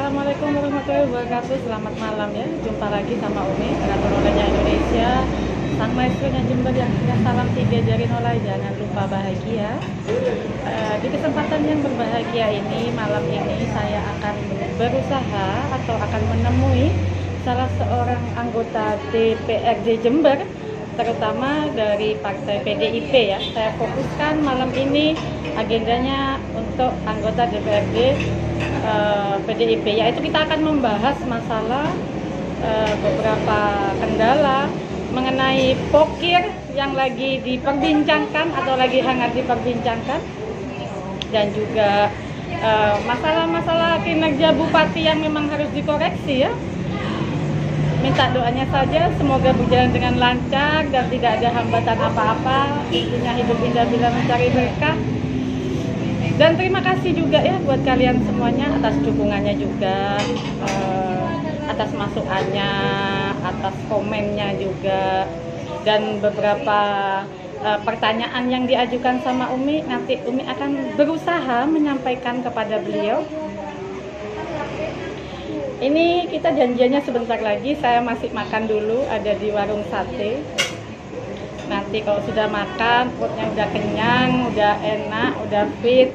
Assalamualaikum warahmatullahi wabarakatuh. Selamat malam ya. Jumpa lagi sama Umi, Ratu Nolainya Indonesia, sang maestronya Jember yang punya salam 3 jari nolai. Jangan lupa bahagia. Di kesempatan yang berbahagia ini, malam ini saya akan berusaha atau akan menemui salah seorang anggota DPRD Jember, terutama dari partai PDIP ya. Saya fokuskan malam ini agendanya untuk anggota DPRD PDIP, yaitu kita akan membahas masalah beberapa kendala mengenai pokir yang lagi diperbincangkan atau lagi hangat diperbincangkan, dan juga masalah-masalah kinerja bupati yang memang harus dikoreksi ya. Minta doanya saja, semoga berjalan dengan lancar dan tidak ada hambatan apa-apa. Intinya hidup indah bila mencari berkah. Dan terima kasih juga ya buat kalian semuanya atas dukungannya juga, atas masukannya, atas komennya juga, dan beberapa pertanyaan yang diajukan sama Umi. Nanti Umi akan berusaha menyampaikan kepada beliau. Ini kita janjiannya sebentar lagi, saya masih makan dulu, ada di warung sate. Nanti kalau sudah makan, perutnya udah kenyang, udah enak, udah fit.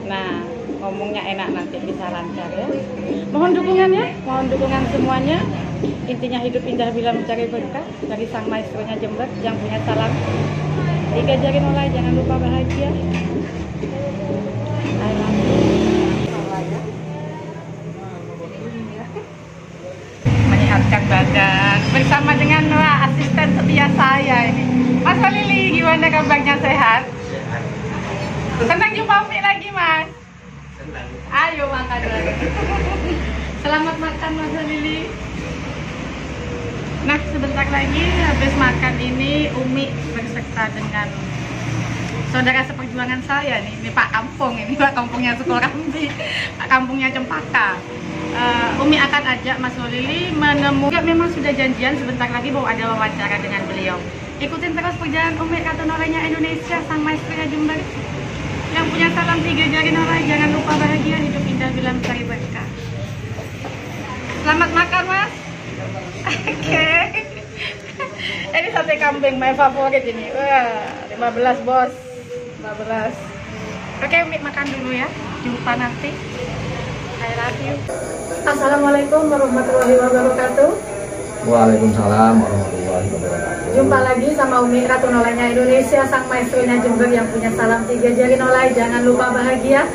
Nah, ngomongnya enak, nanti bisa lancar ya. Mohon dukungannya, mohon dukungan semuanya. Intinya hidup indah bila mencari berkah, dari sang maestronya Jember yang punya salam 3 jari nolai. Jangan lupa bahagia. I love you. Menyehatkan badan bersama dengan asisten setia saya ini, Mas Lili. Gimana kabarnya, sehat? Senang jumpa Umi lagi, Mas. Senang. Ayo makan lagi. Selamat makan, Mas Lili. Nah, sebentar lagi habis makan ini Umi berserta dengan saudara seperjuangan saya nih, ini Pak Kampung, ini Pak Kampungnya Sukorambi, Pak Kampungnya Cempaka. Umi akan ajak Mas Lili menemukan, memang sudah janjian sebentar lagi mau ada wawancara dengan beliau. Ikutin terus perjalanan Umi, Ratu Nolainya Indonesia, sang maestronya Jember yang punya salam 3 jari nolai. Jangan lupa bahagia, hidup indah bila mencari berkah. Selamat makan, Mas. Oke. Ini sate kambing my favorit ini. Wah, 15 bos. 15. Oke, Umi makan dulu ya. Jumpa nanti. I love you. Assalamualaikum warahmatullahi wabarakatuh. Waalaikumsalam warahmatullahi wabarakatuh. Jumpa lagi sama Umi, Ratu Nolainya Indonesia, sang maestronya Jember yang punya salam 3 jari nolai. Jangan lupa bahagia.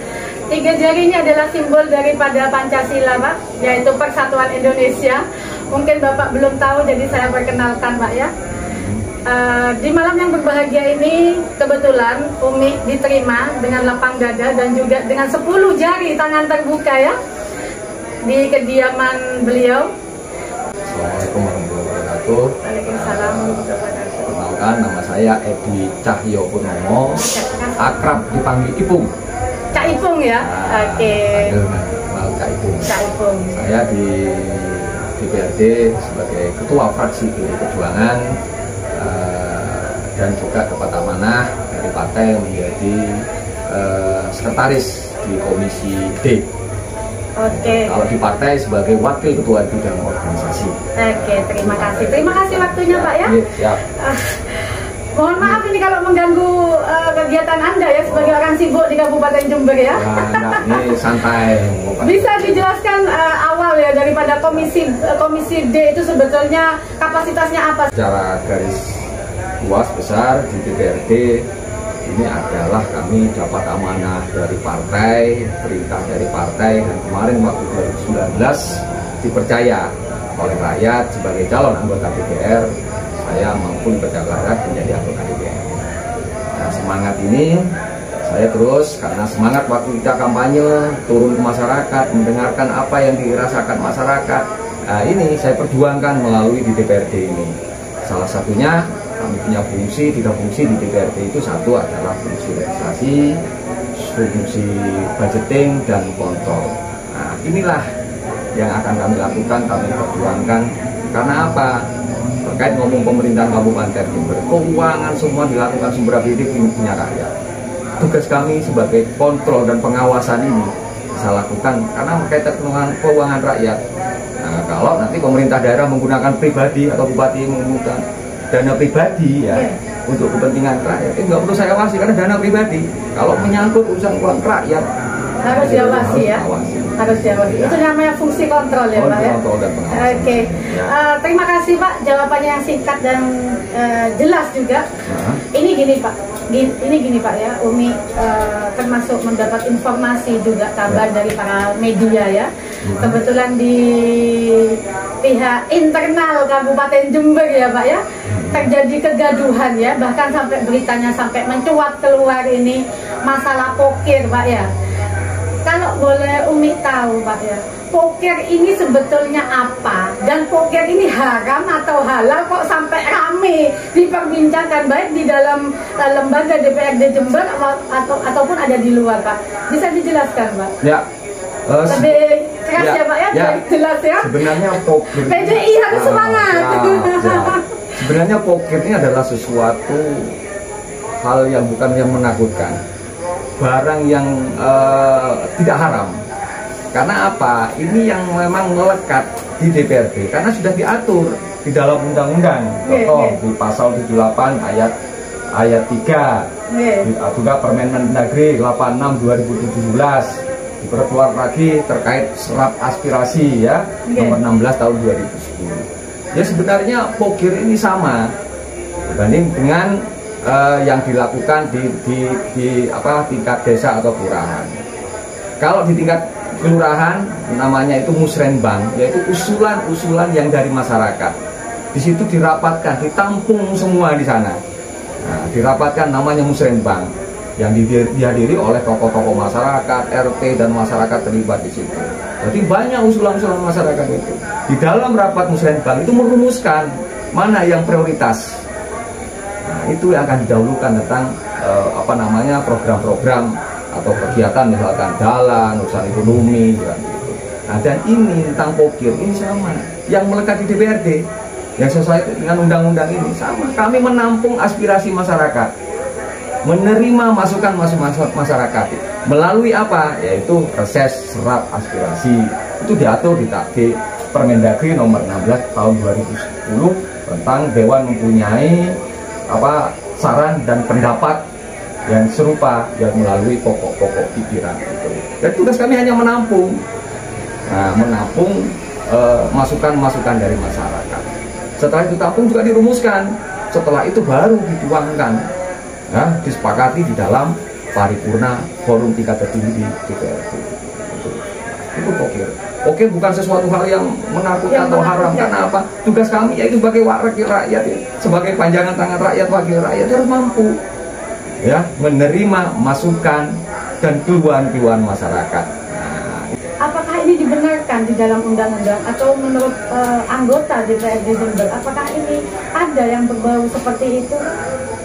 3 jari ini adalah simbol daripada Pancasila, Pak, yaitu Persatuan Indonesia. Mungkin Bapak belum tahu, jadi saya perkenalkan, Pak ya. Di malam yang berbahagia ini kebetulan Umi diterima dengan lapang dada dan juga dengan 10 jari tangan terbuka ya di kediaman beliau. Assalamualaikum warahmatullahi wabarakatuh. Waalaikumsalam warahmatullahi wabarakatuh. Perkenalkan, nama saya Edi Cahyo Purnomo, akrab dipanggil Ipung. Cak Ipung ya. Oke. Cak Ipung. Cak Ipung. Saya di DPRD sebagai ketua fraksi PDI Perjuangan, dan juga dapat amanah dari partai menjadi sekretaris di Komisi D. Oke. Kalau di partai sebagai wakil ketua bidang organisasi. Oke, terima kasih. Terima kasih waktunya, Pak ya. Siap. Mohon maaf ini kalau mengganggu kegiatan Anda ya sebagai orang sibuk di Kabupaten Jember ya. Nah, ini santai. Bisa dijelaskan awal ya daripada komisi D itu sebetulnya kapasitasnya apa? Secara garis luas besar di DPRD ini adalah kami dapat amanah dari partai, perintah dari partai, dan kemarin waktu 2019 dipercaya oleh rakyat sebagai calon anggota DPR. Saya mampu dipercaya rakyat menjadi anggota DPR. Nah, semangat ini saya terus, karena semangat waktu kita kampanye turun ke masyarakat, mendengarkan apa yang dirasakan masyarakat. Nah, ini saya perjuangkan melalui di DPRD ini. Salah satunya kami punya fungsi, 3 fungsi di DPRD itu. Satu adalah fungsi legislasi, fungsi budgeting, dan kontrol. Nah, inilah yang akan kami lakukan, kami perjuangkan. Karena apa? Terkait ngomong pemerintahan Kabupaten Jember, keuangan semua dilakukan sumber apbd punya rakyat. Tugas kami sebagai kontrol dan pengawasan ini bisa lakukan karena berkaitan dengan keuangan rakyat. Nah, kalau nanti pemerintah daerah menggunakan pribadi atau bupati menggunakan dana pribadi ya untuk kepentingan rakyat, nggak perlu saya awasi karena dana pribadi. Kalau menyangkut urusan uang rakyat harus diawasi ya. Harus diawasi. Itu namanya fungsi kontrol ya Pak ya. Oke. Terima kasih Pak, jawabannya yang singkat dan jelas juga. Ini gini Pak. Ini gini Pak ya, Umi termasuk mendapat informasi juga kabar dari para media ya. Kebetulan di pihak internal Kabupaten Jember ya Pak ya, terjadi kegaduhan ya, bahkan sampai beritanya sampai mencuat keluar ini masalah pokir Pak ya. Kalau boleh Umi tahu Pak ya, pokir ini sebetulnya apa? Dan pokir ini haram atau halal kok sampai rame diperbincangkan baik di dalam lembaga DPRD Jember ataupun ada di luar Pak? Bisa dijelaskan Pak? Ya. Lebih keras ya Pak ya, jelas ya. Sebenarnya pokir PDI harus semangat. Sebenarnya pokir ini adalah sesuatu hal yang bukan yang menakutkan, barang yang tidak haram. Karena apa? Ini yang memang melekat di DPRD karena sudah diatur di dalam undang-undang. Contoh di pasal 78 ayat 3, juga Permen Mendagri 86 2017. Diperkuat lagi terkait serap aspirasi ya, nomor 16 tahun 2010. Ya sebenarnya pokir ini sama dibanding dengan yang dilakukan di tingkat desa atau kelurahan. Kalau di tingkat kelurahan namanya itu musrenbang, yaitu usulan-usulan yang dari masyarakat. Di situ dirapatkan, ditampung semua di sana. Nah, dirapatkan namanya musrenbang yang dihadiri oleh tokoh-tokoh masyarakat, RT dan masyarakat terlibat di situ. Jadi banyak usulan-usulan masyarakat itu. Di dalam rapat musrenbang itu merumuskan mana yang prioritas. Nah, itu yang akan didahulukan tentang program-program atau kegiatan misalkan jalan, urusan ekonomi, gitu. Nah, dan ini tentang pokir ini sama yang melekat di DPRD yang sesuai dengan undang-undang ini sama. Kami menampung aspirasi masyarakat, menerima masukan masyarakat melalui apa? Yaitu reses serap aspirasi. Itu diatur di Permendagri nomor 16 tahun 2010 tentang Dewan mempunyai saran dan pendapat yang serupa yang melalui pokok-pokok pikiran itu. Dan tugas kami hanya menampung, masukan-masukan dari masyarakat. Setelah itu tampung juga dirumuskan. Setelah itu baru dituangkan. Ya, disepakati di dalam paripurna forum tingkat tertinggi di DPRD. Itu pokir. Pokir bukan sesuatu hal yang menakutkan atau haram. Karena apa? Tugas kami yaitu sebagai wakil rakyat, ya, sebagai panjangan tangan rakyat, wakil rakyat harus mampu ya menerima masukan dan keluhan-keluhan masyarakat. Apakah ini dibenarkan di dalam undang-undang atau menurut anggota DPRD Jember, apakah ini ada yang berbau seperti itu?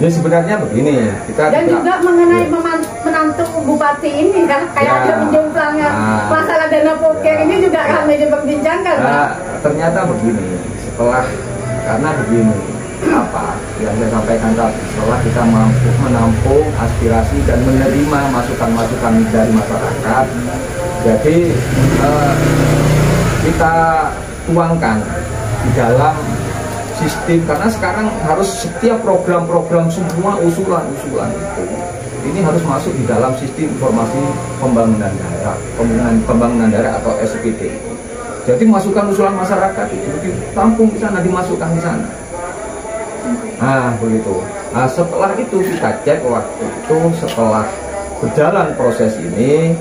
Ya sebenarnya begini, dan juga mengenai menantu bupati ini kan, kayak ada penjumplangnya masalah dana pokir ini juga ramai diperbincangkan. Ternyata begini, karena begini, yang saya sampaikan tadi, setelah kita mampu menampung aspirasi dan menerima masukan-masukan dari masyarakat, jadi kita tuangkan di dalam sistem, karena sekarang harus setiap program-program semua usulan-usulan itu ini harus masuk di dalam sistem informasi pembangunan daerah atau SPD. Jadi masukan usulan masyarakat itu ditampung di sana, dimasukkan di sana. Nah begitu. Nah setelah itu kita cek waktu itu, setelah berjalan proses ini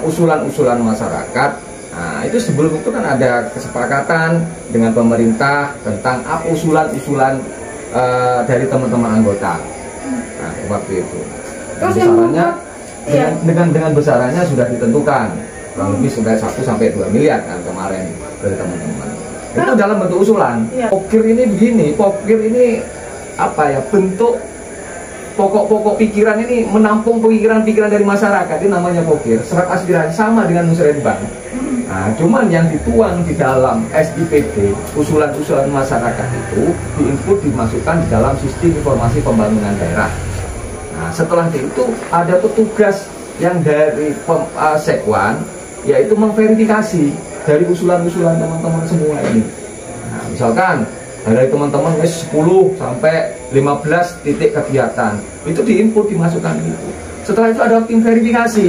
usulan-usulan masyarakat. Nah, itu sebelum itu kan ada kesepakatan dengan pemerintah tentang usulan-usulan dari teman-teman anggota. Nah, waktu itu. Besarannya dengan besarannya sudah ditentukan, kurang lebih 1 sampai 2 miliar kan kemarin dari teman-teman. Itu dalam bentuk usulan. Pokir ini begini, pokir ini bentuk pokok-pokok pikiran ini, menampung pikiran-pikiran dari masyarakat, ini namanya pokir. Serap aspirasi sama dengan musrenbang. Nah, cuman yang dituang di dalam SIPD, usulan-usulan masyarakat itu diinput, dimasukkan di dalam sistem informasi pembangunan daerah. Nah, setelah itu ada petugas yang dari Sekwan, yaitu memverifikasi dari usulan-usulan teman-teman semua ini. Nah, misalkan dari teman-teman 10 sampai 15 titik kegiatan itu diinput, dimasukkan itu. Setelah itu ada tim verifikasi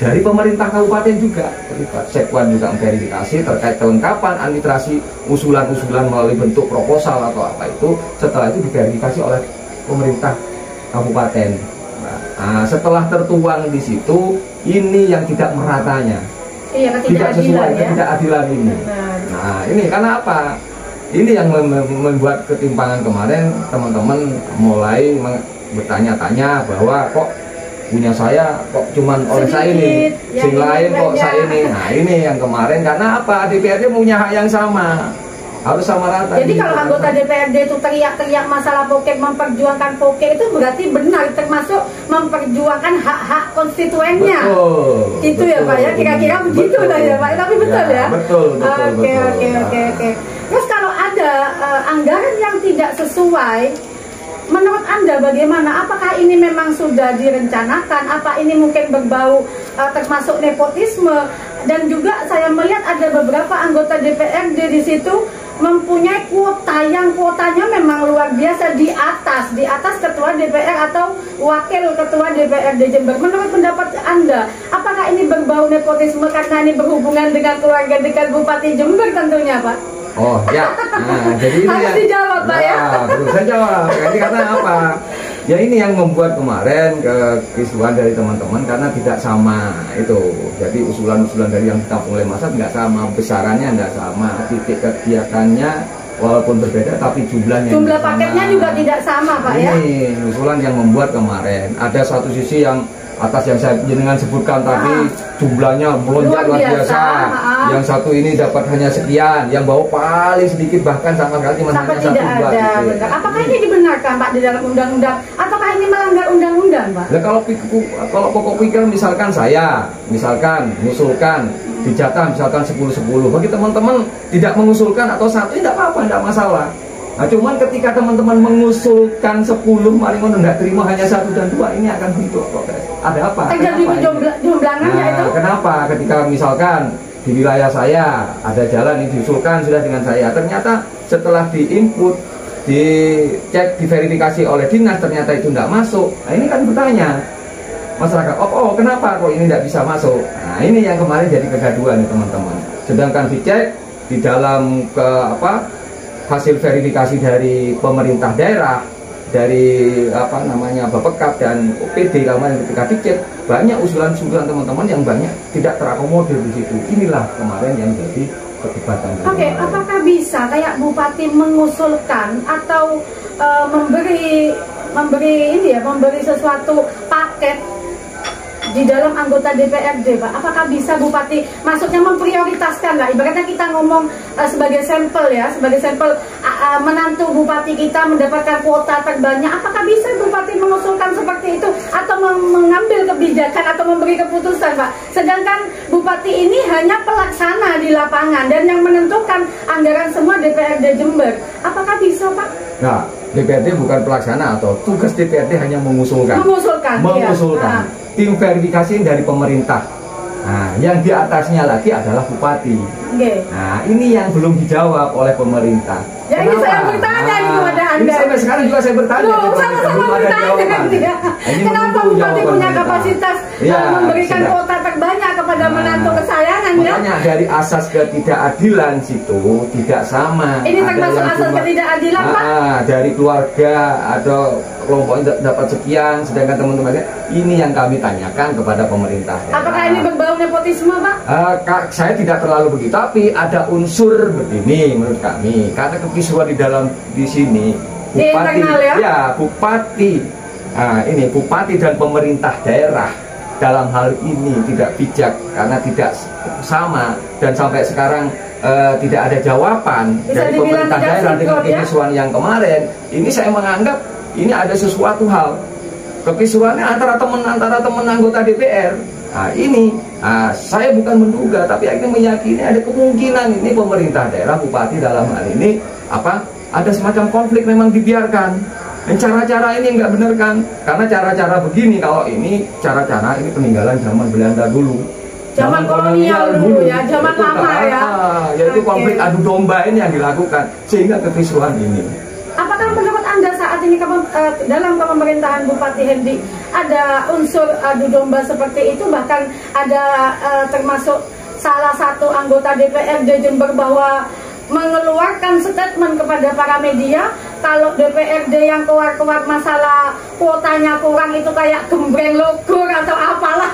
dari pemerintah kabupaten juga, Sekwan juga memverifikasi terkait kelengkapan administrasi usulan-usulan melalui bentuk proposal atau apa itu. Setelah itu diverifikasi oleh pemerintah kabupaten. Nah, setelah tertuang di situ, ini yang tidak meratanya. Iya, tidak sesuai, ya? ketidakadilan ini. Nah, ini karena apa? Ini yang membuat ketimpangan kemarin. Teman-teman mulai bertanya-tanya bahwa kok punya saya kok cuman oleh saya ini, sing lain kok saya ini. Nah, ini yang kemarin karena apa? DPRD punya hak yang sama, harus sama rata. Jadi kalau anggota DPRD itu teriak-teriak masalah Poke, memperjuangkan Poke, itu berarti benar, termasuk memperjuangkan hak-hak konstituennya. Betul, itu betul, ya Pak ya, kira-kira begitu lah ya Pak, tapi betul ya. Betul. Oke. Terus kalau ada anggaran yang tidak sesuai, menurut Anda bagaimana? Apakah ini memang sudah direncanakan? Apa ini mungkin berbau termasuk nepotisme? Dan juga saya melihat ada beberapa anggota DPRD di situ mempunyai kuota yang kuotanya memang luar biasa, di atas ketua DPR atau wakil ketua DPRD Jember. Menurut pendapat Anda, apakah ini berbau nepotisme karena ini berhubungan dengan keluarga dekat Bupati Jember tentunya Pak? Oh ya, nah, jadi ini harus dijawab Pak ya. Betul, saya jawab. Jadi karena apa? Ya ini yang membuat kemarin kekisruhan dari teman-teman karena tidak sama itu. Jadi usulan-usulan dari yang ditampung oleh masa tidak sama, besarannya tidak sama, titik kegiatannya walaupun berbeda tapi jumlah paketnya juga tidak sama Pak ya. Ini usulan yang membuat kemarin ada satu sisi yang atas yang saya jenengan sebutkan tadi jumlahnya melonjak luar biasa. Yang satu ini dapat hanya sekian, yang bawa paling sedikit bahkan sama sekali cuma hanya satu dua. Gitu. Apakah ini dibenarkan Pak di dalam undang-undang? Ataukah ini melanggar undang-undang Pak? Nah, kalau pokok pikir misalkan saya, mengusulkan di jatah misalkan 10-10, bagi teman-teman tidak mengusulkan atau satu tidak apa-apa, tidak masalah. Nah, cuman ketika teman-teman mengusulkan 10, maling tidak terima hanya 1 dan 2, ini akan bentuk protes. Ada apa? Terjadi jomblangannya itu? Kenapa? Ketika misalkan di wilayah saya ada jalan yang diusulkan sudah dengan saya, ternyata setelah diinput, dicek, diverifikasi oleh dinas, ternyata itu tidak masuk. Nah, ini kan bertanya masyarakat, oh kenapa kok ini tidak bisa masuk? Nah, ini yang kemarin jadi kegaduhan nih teman-teman. Sedangkan dicek di dalam hasil verifikasi dari pemerintah daerah, dari Bapekap dan OPD kemarin ketika dicek banyak usulan-usulan teman-teman yang banyak tidak terakomodir di situ. Inilah kemarin yang jadi perdebatan. Oke, apakah bisa kayak Bupati mengusulkan atau memberi sesuatu paket di dalam anggota DPRD Pak? Apakah bisa Bupati maksudnya memprioritaskan lah, ibaratnya kita ngomong sebagai sampel ya, sebagai sampel menantu Bupati kita mendapatkan kuota terbanyak, apakah bisa Bupati mengusulkan seperti itu atau mengambil kebijakan atau memberi keputusan Pak? Sedangkan Bupati ini hanya pelaksana di lapangan dan yang menentukan anggaran semua DPRD Jember. Apakah bisa Pak? Nah, DPRD bukan pelaksana, atau tugas DPRD hanya mengusulkan. Iya. Tim verifikasi dari pemerintah. Nah, yang di atasnya lagi adalah bupati. Nah, ini yang belum dijawab oleh pemerintah. Ya, ini saya bertanya kepada Anda. Ini sampai sekarang juga saya bertanya. Sama-sama bertanya. Kenapa Bupati punya kapasitas memberikan kuota terbanyak kepada menantu kesayangan ya? Makanya dari asas ketidakadilan situ tidak sama. Ini termasuk asas ketidakadilan Pak? Dari keluarga atau kelompoknya dapat sekian, sedangkan teman-temannya ini yang kami tanyakan kepada pemerintah. Apakah ini berbau nepotisme Pak? Saya tidak terlalu begitu, tapi ada unsur begini menurut kami, karena kekisruhan di sini bupati, bupati, ini bupati dan pemerintah daerah dalam hal ini tidak bijak karena tidak sama dan sampai sekarang tidak ada jawaban dari pemerintah daerah dengan kekisruhan yang kemarin. Ini saya menganggap ini ada sesuatu hal kekisruhannya antara teman anggota DPR. Nah, ini saya bukan menduga tapi akhirnya meyakini ada kemungkinan ini pemerintah daerah, bupati dalam hal ini ada semacam konflik memang dibiarkan. Cara-cara ini nggak benar kan? Karena cara-cara begini, kalau ini cara-cara ini peninggalan zaman Belanda dulu. Zaman kolonial dulu ya, zaman lama ya. Yaitu konflik adu domba ini yang dilakukan, sehingga kekisruhan ini. Apakah menurut Anda saat ini dalam pemerintahan Bupati Hendy ada unsur adu domba seperti itu? Bahkan ada termasuk salah satu anggota DPRD Jember bahwa mengeluarkan statement kepada para media kalau DPRD yang keluar-keluar masalah kuotanya kurang itu kayak gembreng logur atau apalah.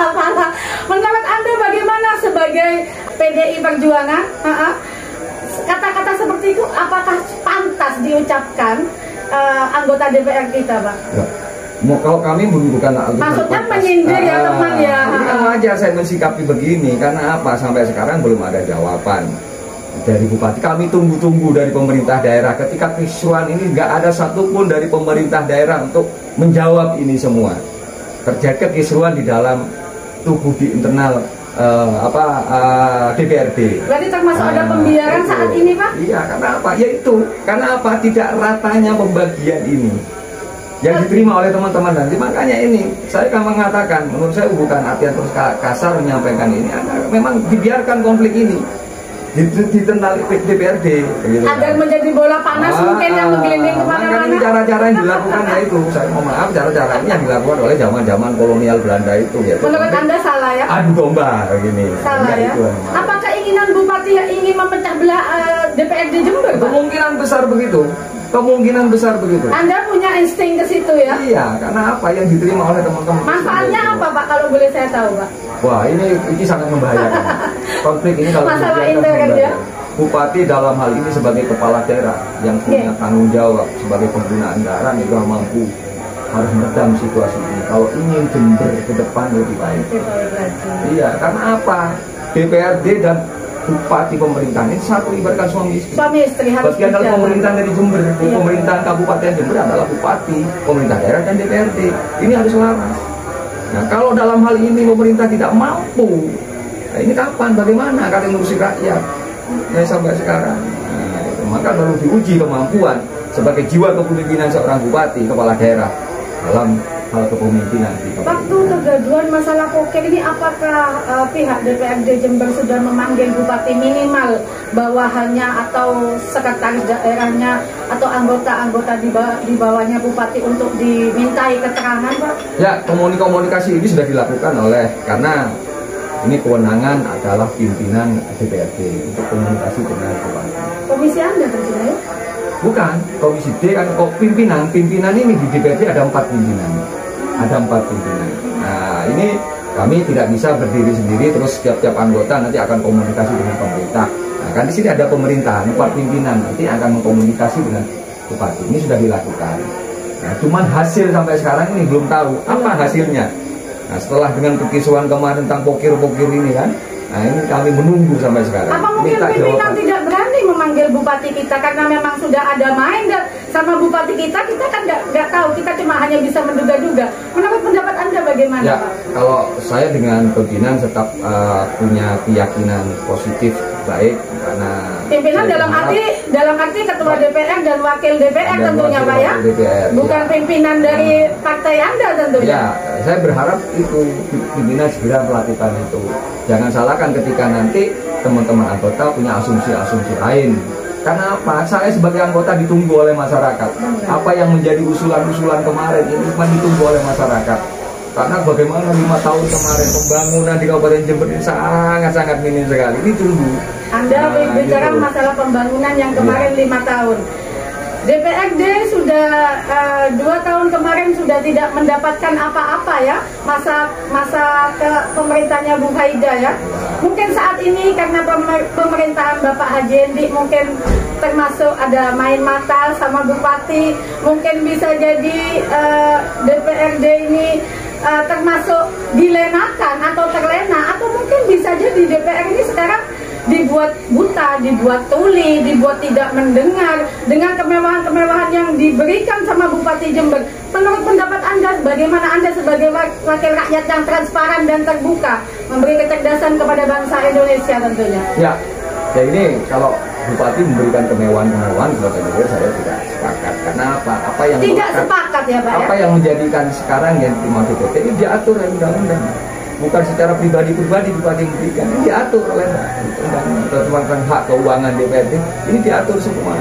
Menurut Anda bagaimana sebagai PDI Perjuangan? Kata-kata seperti itu apakah pantas diucapkan anggota DPR kita, Pak? Ya. Kalau kami bukan maksudnya menyindir ya teman ya. Ini kan wajar saya mensikapi begini, karena apa? Sampai sekarang belum ada jawaban dari Bupati. Kami tunggu-tunggu dari pemerintah daerah. Ketika kisruhan ini nggak ada satupun dari pemerintah daerah untuk menjawab ini semua. Terjadi kisruhan di dalam tubuh di internal DPRD. Berarti termasuk ada pembiaran saat ini, Pak? Iya, karena apa? Yaitu karena apa? Tidak ratanya pembagian ini yang diterima oleh teman-teman nanti. Makanya ini saya akan mengatakan, menurut saya bukan artian terus kasar menyampaikan ini, memang dibiarkan konflik ini di internal DPRD gitu, agar menjadi bola panas mungkin yang menggelinding kemana-mana. Ini cara-cara yang dilakukan yaitu, saya mau maaf, cara-cara ini yang dilakukan oleh zaman-zaman kolonial Belanda itu ya. Menurut Anda salah ya? Adu domba gini. Salah ya? Apa keinginan Bupati yang ingin memecah belah DPRD Jember, Pak? Kemungkinan besar begitu. Kemungkinan besar begitu. Anda punya insting ke situ ya? Iya, karena apa yang diterima oleh teman-teman. Manfaatnya apa, Pak, kalau boleh saya tahu, Pak? Wah, ini sangat membahayakan. Konflik ini kalau masalah intern ya. Bupati dalam hal ini sebagai kepala daerah yang punya tanggung jawab sebagai pengguna anggaran juga mampu harus meredam situasi ini. Kalau ingin Jember ke depan lebih baik. Iya, karena apa? DPRD dan Bupati pemerintahan ini satu, ibaratkan suami istri. Suami istri harus bagian dalam pemerintahan dari Jember. Pemerintahan Kabupaten Jember adalah Bupati, pemerintah daerah dan DPRD. Ini harus selaras. Nah, kalau dalam hal ini pemerintah tidak mampu, nah ini kapan, bagaimana kalian ngurusi rakyat? Ya, sampai sekarang. Nah, maka baru diuji kemampuan sebagai jiwa kepemimpinan seorang bupati, kepala daerah dalam hal kepemimpinan. Waktu kegaduhan masalah poker ini, apakah pihak DPRD Jember sudah memanggil bupati minimal bawahannya atau sekretaris daerahnya atau anggota-anggota di bawahnya bupati untuk dimintai keterangan, Pak? Ya, komunikasi ini sudah dilakukan karena ini kewenangan adalah pimpinan DPRD untuk komunikasi dengan bupati. Komisi Anda tentunya ya? Bukan, Komisi D kan pimpinan ini di DPRD ada 4 pimpinan. Ada 4 pimpinan. Nah, ini kami tidak bisa berdiri sendiri terus setiap anggota nanti akan komunikasi dengan pemerintah. Nah, kan di sini ada pemerintahan, 4 pimpinan nanti akan mengkomunikasi dengan bupati. Ini sudah dilakukan. Nah, cuman hasil sampai sekarang ini belum tahu apa hasilnya. Nah, setelah dengan kekisruhan kemarin tentang pokir-pokir ini kan, nah ini kami menunggu sampai sekarang. Apa mungkin pimpinan tidak berani memanggil bupati kita karena memang sudah ada main dan sama bupati kita kan nggak tahu, kita cuma hanya bisa menduga-duga. Menurut pendapat Anda bagaimana, ya, Pak? Kalau saya dengan pimpinan tetap punya keyakinan positif baik karena pimpinan dalam arti ketua DPR dan wakil DPR tentunya, Pak ya? DPR, bukan ya. Pimpinan dari partai Anda tentunya. Ya, saya berharap itu pimpinan segera melakukan itu. Jangan salahkan ketika nanti teman-teman anggota punya asumsi-asumsi lain. Karena apa? Saya sebagai anggota ditunggu oleh masyarakat. Apa yang menjadi usulan-usulan kemarin ini cuma ditunggu oleh masyarakat. Karena bagaimana 5 tahun kemarin pembangunan di Kabupaten Jember ini sangat-sangat minim sekali. Ini tunggu. Anda bicara gitu. Masalah pembangunan yang kemarin 5 tahun. DPRD sudah 2 tahun kemarin sudah tidak mendapatkan apa-apa ya, masa pemerintahnya Bu Haida ya. Mungkin saat ini karena pemerintahan Bapak Haji Hendy mungkin termasuk ada main mata sama Bupati, mungkin bisa jadi DPRD ini termasuk dilenakan atau terlena, atau mungkin bisa jadi DPR ini sekarang dibuat buta, dibuat tuli, dibuat tidak mendengar dengan kemewahan-kemewahan yang diberikan sama Bupati Jember. Menurut pendapat Anda, bagaimana Anda sebagai wakil rakyat yang transparan dan terbuka memberi kecerdasan kepada bangsa Indonesia tentunya? Ya ini kalau bupati memberikan kemewahan-kemewahan kepada DPR, saya tidak sepakat. Karena apa yang tidak sepakat ya Pak apa ya? yang menjadikan sekarang yang diterima DPT ini diatur oleh undang-undang, bukan secara pribadi-pribadi bupati memberikan, ini diatur oleh undang-undang tentang hak keuangan DPRD, ini diatur semua.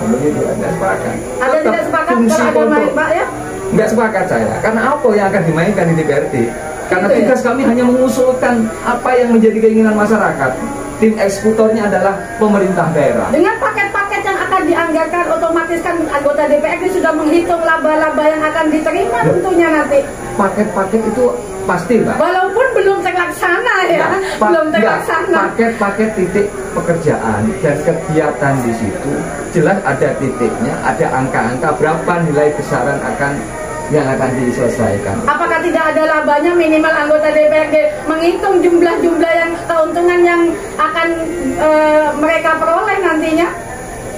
Begitu, ada sepakat. Ada tidak sepakat kalau ada main Pak ya? Nggak sepakat saya, karena apa yang akan dimainkan di DPRD? Karena Gitu ya? tugas kami hanya mengusulkan apa yang menjadi keinginan masyarakat. Tim eksekutornya adalah pemerintah daerah. Dengan paket-paket yang akan dianggarkan, otomatis kan anggota DPRD sudah menghitung laba-laba yang akan diterima tentunya nanti. Paket-paket itu pasti, Mbak. Walaupun belum terlaksana ya, belum terlaksana. Paket-paket titik pekerjaan dan kegiatan di situ jelas ada titiknya, ada angka-angka berapa nilai besaran yang akan diselesaikan. Apakah tidak ada labanya, minimal anggota DPRD menghitung jumlah-jumlah yang keuntungan yang akan mereka peroleh nantinya?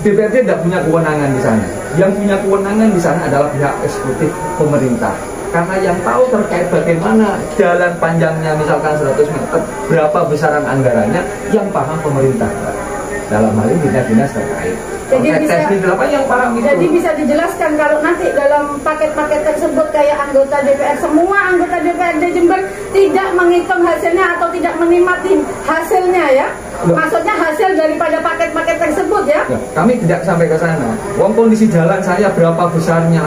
DPRD tidak punya kewenangan di sana. Yang punya kewenangan di sana adalah pihak eksekutif pemerintah. Karena yang tahu terkait bagaimana jalan panjangnya misalkan 100 meter, berapa besaran anggarannya, yang paham pemerintah. Dalam hal ini dinas-dinas terkait. Jadi bisa dijelaskan kalau nanti dalam paket-paket tersebut kayak anggota DPR, semua anggota DPRD Jember tidak menghitung hasilnya atau tidak menikmati hasilnya ya? Maksudnya hasil daripada paket-paket tersebut ya? Kami tidak sampai ke sana. Wong kondisi jalan saya berapa besarnya?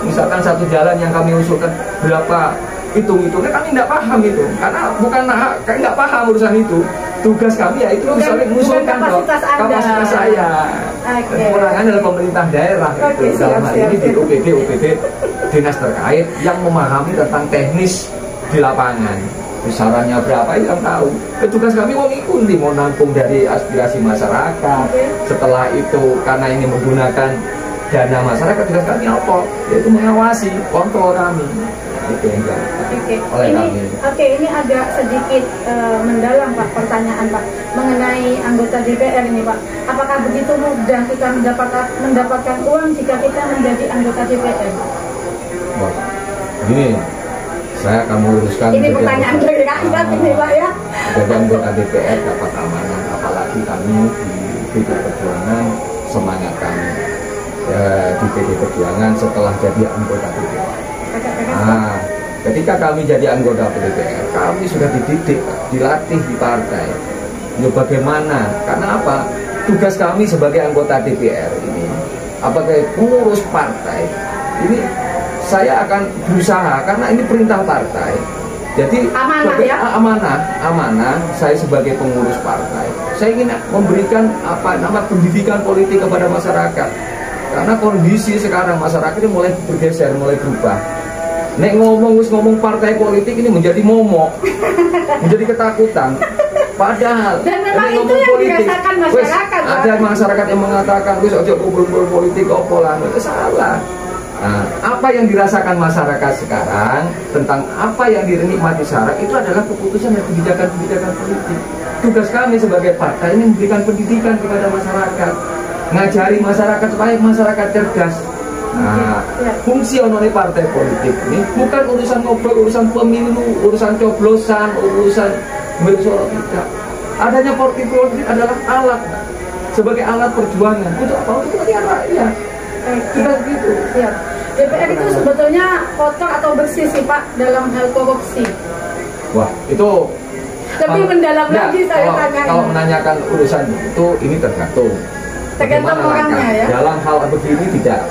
Misalkan satu jalan yang kami usulkan berapa hitung-hitungnya, kami tidak paham itu. Karena bukan kami nggak paham urusan itu. Tugas kami ya itu mengusulkan kapasitas saya. Kewenangan adalah pemerintah daerah itu. Dalam hal ini di UPD dinas terkait yang memahami tentang teknis di lapangan. Besarannya berapa itu yang tahu. Tugas kami ikuti mau nampung dari aspirasi masyarakat. Setelah itu karena ini menggunakan dana masyarakat, tugas kami apa? Yaitu mengawasi, kontrol kami. Itu yang oleh kami. Ini agak sedikit mendalam Pak, pertanyaan Pak mengenai anggota DPR ini Pak. Apakah begitu mudah kita mendapatkan uang jika kita menjadi anggota DPR? Wah, ini saya akan meluruskan. Ini pertanyaan dari rakyat ini Pak ya. Jadi anggota DPR dapat amanah, apalagi kami di PD Perjuangan, semangat kami di PD Perjuangan setelah jadi anggota DPR. Ketika kami jadi anggota DPR, kami sudah dididik, dilatih di partai. Bagaimana? Karena apa? Tugas kami sebagai anggota DPR ini, apakah pengurus partai, ini saya akan berusaha karena ini perintah partai. Jadi amanah saya sebagai pengurus partai. Saya ingin memberikan pendidikan politik kepada masyarakat. Karena kondisi sekarang masyarakat ini mulai bergeser, mulai berubah. Nek ngomong partai politik ini menjadi momok, menjadi ketakutan. Padahal dan memang itu yang dirasakan masyarakat. Ada masyarakat yang mengatakan wis ojo ngobrol politik opo lah, itu salah. Nah, apa yang dirasakan masyarakat sekarang tentang apa yang dinikmati masyarakat itu adalah keputusan dan kebijakan-kebijakan politik. Tugas kami sebagai partai ini memberikan pendidikan kepada masyarakat, ngajari masyarakat supaya masyarakat cerdas. Nah, fungsi oleh partai politik ini bukan urusan ngobrol, urusan pemilu, urusan coblosan, urusan bersuara, tidak. Adanya partai politik adalah alat, sebagai alat perjuangan. Untuk apa? Untuk kepentingan rakyat. Kita begitu. Siap. DPR itu sebetulnya kotor atau bersih sih Pak dalam hal korupsi? Wah, itu lebih mendalam lagi saya tanya. Kalau menanyakan urusan itu, ini tergantung orangnya ya. Dalam hal begini tidak.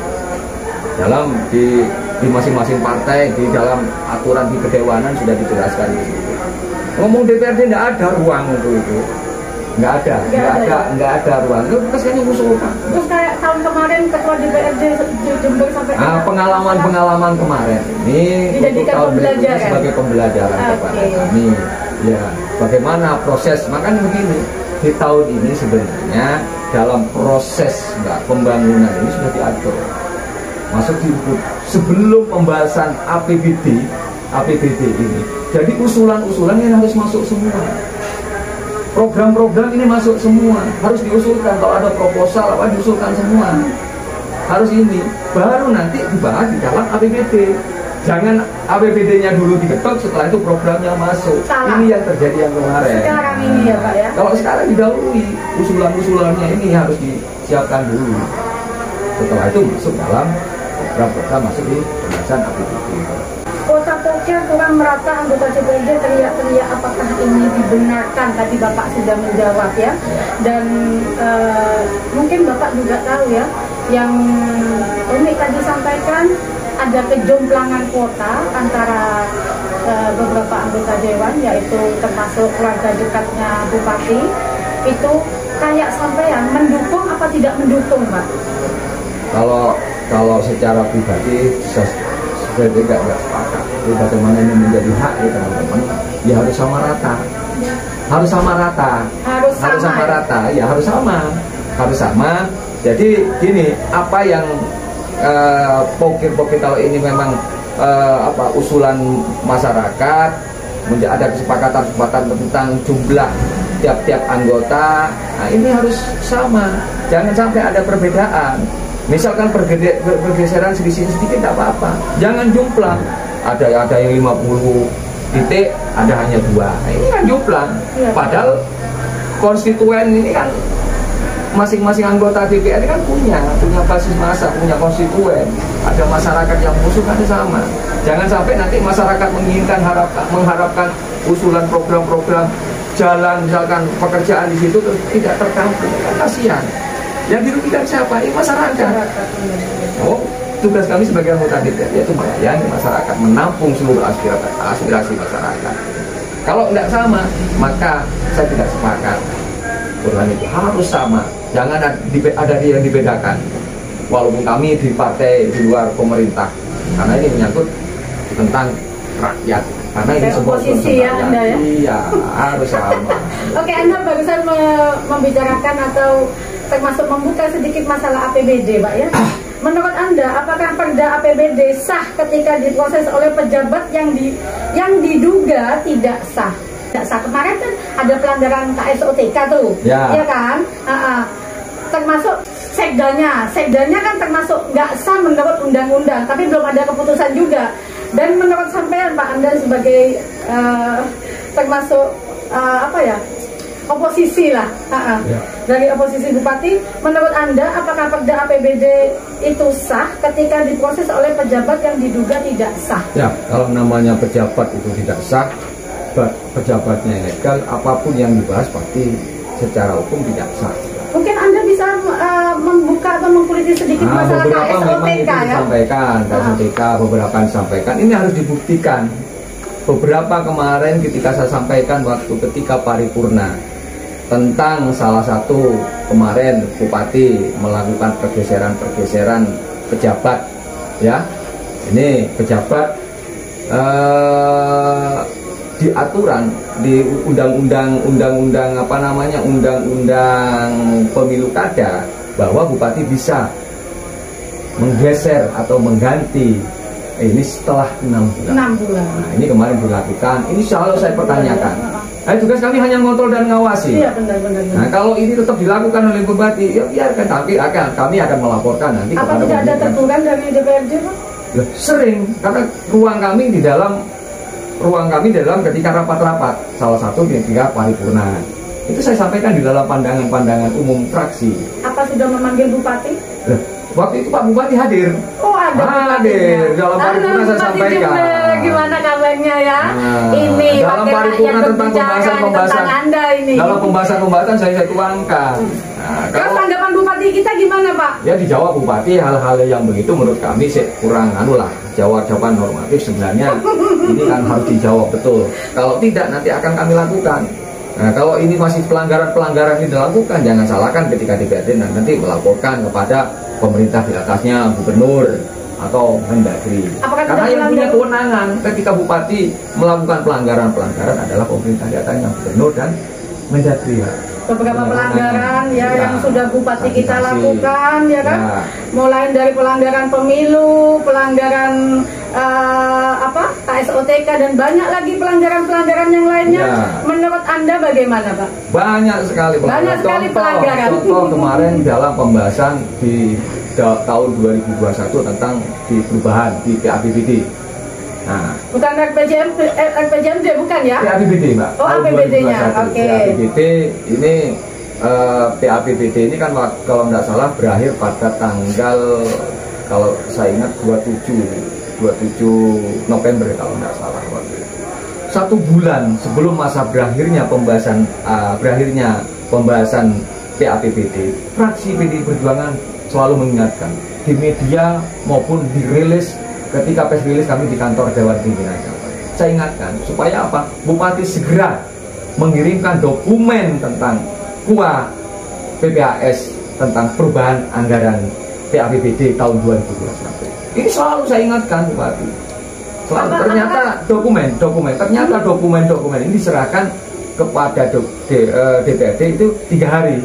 Dalam di masing-masing partai, di dalam aturan di kedewanan sudah dijelaskan di situ. Ngomong DPRD tidak ada ruang untuk itu. Nggak ada ruang. Itu kesannya mengusulkan. Terus kayak tahun kemarin ketua DPRD Jember sampai pengalaman kemarin ini dijadikan pembelajaran sebagai pembelajaran kepada kami. Ya, bagaimana proses? Makanya begini, di tahun ini sebenarnya dalam proses pembangunan ini sudah diatur. Masuk di sebelum pembahasan APBD ini. Jadi usulan-usulan ini harus masuk semua. Program-program ini masuk semua, harus diusulkan. Kalau ada proposal diusulkan semua. Harus ini, baru nanti dibahas di dalam APBD. Jangan APBD-nya dulu diketok, setelah itu programnya masuk. Salah. Ini yang terjadi yang kemarin. Sekarang ini ya Pak ya. Kalau sekarang didahului, usulan-usulannya ini harus disiapkan dulu. Setelah itu masuk dalam program-program, masuk di pembahasan APBD. Kota Poker kurang merata, anggota CPRD teriak-teriak, apakah ini dibenarkan? Tadi Bapak sudah menjawab ya. Dan mungkin Bapak juga tahu ya, yang Umi tadi sampaikan ada kejomplangan kuota antara beberapa anggota dewan, yaitu termasuk keluarga dekatnya Bupati. Itu kayak sampean mendukung apa tidak mendukung, Pak? Kalau secara pribadi saya nggak sepakat. Jadi bagaimana ini menjadi hak ya teman-teman, ya harus sama rata. Harus sama rata. Harus sama rata. Ya harus sama. Jadi gini, apa yang pokir kalau ini memang usulan masyarakat, ada kesepakatan tentang jumlah tiap-tiap anggota, nah ini harus sama. Jangan sampai ada perbedaan. Misalkan pergeseran sedikit tidak apa-apa. Jangan jomplang. Ada yang 50 titik, ada hanya 2. Nah, ini kan jomplang. Ya. Padahal konstituen ini kan masing-masing anggota DPR kan punya basis massa, punya konstituen. Ada masyarakat yang mengusulkan sama. Jangan sampai nanti masyarakat mengharapkan usulan program-program jalan, misalkan pekerjaan di situ terus tidak tertampung, kan kasihan. Yang dirugikan siapa? Masyarakat. Oh, tugas kami sebagai anggota DPR yaitu melayani masyarakat, menampung seluruh aspirasi masyarakat. Kalau tidak sama, maka saya tidak sepakat. Aturan itu harus sama, jangan ada yang dibedakan. Walaupun kami di partai di luar pemerintah, karena ini menyangkut tentang rakyat. Karena ini sebuah posisi ya Anda ya? Iya, harus sama. Oke, Anda barusan membicarakan atau termasuk membuka sedikit masalah APBD, Pak ya. Menurut Anda, apakah perda APBD sah ketika diproses oleh pejabat yang diduga tidak sah? Tidak sah. Kemarin kan ada pelanggaran KSOTK tuh, ya kan? Termasuk sekdanya kan termasuk nggak sah menurut undang-undang, tapi belum ada keputusan juga. Dan menurut sampean Pak, Anda sebagai termasuk oposisi lah, dari oposisi Bupati, menurut Anda apakah perda APBD itu sah ketika diproses oleh pejabat yang diduga tidak sah? Ya, kalau namanya pejabat itu tidak sah, pejabatnya ilegal, apapun yang dibahas pasti secara hukum tidak sah. Mungkin Anda bisa membuka atau mengkuliti sedikit masalah KSOTK ya? KSOTK beberapa disampaikan, ini harus dibuktikan. Beberapa kemarin ketika saya sampaikan ketika paripurna tentang salah satu kemarin Bupati melakukan pergeseran pejabat, ya, ini pejabat di aturan di undang-undang pemilu kada bahwa Bupati bisa menggeser atau mengganti ini setelah 6 bulan. Nah, ini kemarin dilakukan. Ini selalu saya pertanyakan. Tugas kami hanya ngontrol dan ngawasi. Iya, benar. Nah, kalau ini tetap dilakukan oleh Bupati, ya biarkan. Tapi kami akan melaporkan nanti. Apa tidak ada teguran dari DPRD, Pak? Ya, sering, karena ruang kami dalam ketika rapat-rapat, salah satu ketika paripurna. Itu saya sampaikan di dalam pandangan umum fraksi. Apa sudah memanggil Bupati? Waktu itu Pak Bupati hadir. Oh, hadir. Dalam paripurna saya sampaikan. Gimana kabarnya ya? Ini dalam paripurna tentang pembahasan Anda ini. Dalam pembahasan saya tuangkan. Terus tanggapan Bupati kita gimana, Pak? Ya dijawab Bupati hal-hal yang begitu menurut kami kurang jawaban normatif sebenarnya. Ini kan harus dijawab betul. Kalau tidak nanti akan kami lakukan. Nah, kalau ini masih pelanggaran ini dilakukan, jangan salahkan ketika DPRD nanti melaporkan kepada pemerintah di atasnya, gubernur atau Mendagri. Karena yang punya kewenangan ketika Bupati melakukan pelanggaran adalah pemerintah di atasnya, gubernur dan Mendagri. Beberapa pelanggaran yang sudah Bupati kita lakukan, ya kan? Mulai dari pelanggaran pemilu, pelanggaran KSOTK dan banyak lagi pelanggaran yang lainnya. Menurut Anda bagaimana, Pak? Banyak sekali pelanggaran. Contoh kemarin dalam pembahasan di tahun 2021 tentang di perubahan di PAPBD. Nah, bukan RPJMD bukan ya? PAPBD Mbak. Oh, Tahun APBD-nya, 2021. oke. PAPBD ini PAPBD ini kan kalau nggak salah berakhir pada tanggal, kalau saya ingat 27 November kalau nggak salah waktu itu. 1 bulan sebelum masa berakhirnya pembahasan PAPBD, fraksi PDI Perjuangan selalu mengingatkan di media maupun dirilis ketika press release kami di kantor Dewan Pimpinan Cabang. Saya ingatkan supaya apa? Bupati segera mengirimkan dokumen tentang KUA PPAS tentang perubahan anggaran PAPBD tahun 2021. Ini selalu saya ingatkan Bupati. Selalu. Ternyata dokumen ini diserahkan kepada DPRD itu 3 hari.